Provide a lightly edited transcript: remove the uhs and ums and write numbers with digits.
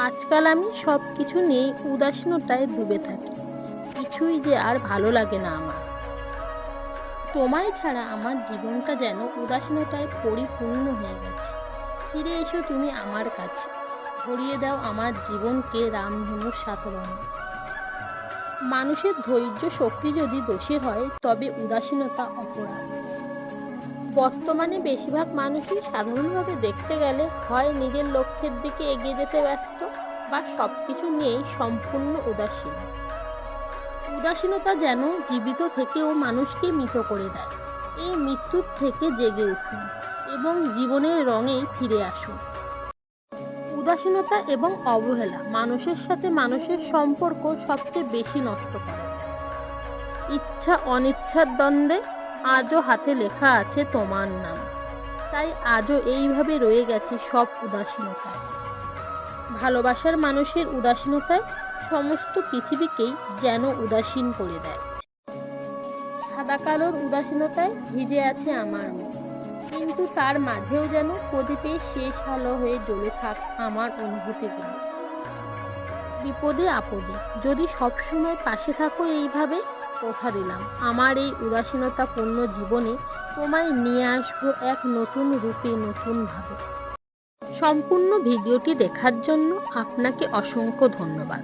আজকাল আমি সব কিছু নিয়ে উদাসীনতায় ডুবে থাকি। কিছুই যে আর ভালো লাগে না আমার। তোমায় ছাড়া আমার জীবনটা যেন উদাসীনতায় পরিপূর্ণ হয়ে গেছে। ফিরে এসো তুমি আমার কাছে। ভরিয়ে দাও আমার জীবনকে রামধনুর সাথে রঙে। মানুষের ধৈর্য শক্তি যদি দোষের হয় তবে উদাসীনতা অপরাধ। বর্তমানে বেশিরভাগ মানুষই সাধারণভাবে দেখতে গেলে হয় নিজের লক্ষ্যের দিকে এগিয়ে যেতে ব্যস্ত বা সবকিছু নিয়েই সম্পূর্ণ উদাসীন। উদাসীনতা যেন জীবিত থেকেও মানুষকে মৃত করে দেয়। এই মৃত্যুর থেকে জেগে উঠুন এবং জীবনের রঙে ফিরে আসুন। উদাসীনতা এবং অবহেলা মানুষের সাথে মানুষের সম্পর্ক সবচেয়ে বেশি নষ্ট করে। ইচ্ছা অনিচ্ছার দ্বন্দ্বে আজও হাতে লেখা আছে তোমার নাম। তাই আজও এইভাবে রয়ে গেছে সব উদাসীনতায়। ভালোবাসার মানুষের উদাসীনতায় সমস্ত পৃথিবীকেই যেন উদাসীন করে দেয়। সাদা কালোর উদাসীনতায় ভিজে আছে আমার মন, কিন্তু তার মাঝেও যেন প্রদীপের শেষ আলো হয়ে জ্বলে থাক আমার অনুভূতিগুলো। বিপদে আপদে যদি সবসময় পাশে থাকো এইভাবে, কথা দিলাম আমার এই উদাসীনতাপূর্ণ জীবনে তোমায় নিয়ে আসবো এক নতুন রূপে, নতুন ভাবে। সম্পূর্ণ ভিডিওটি দেখার জন্য আপনাকে অসংখ্য ধন্যবাদ।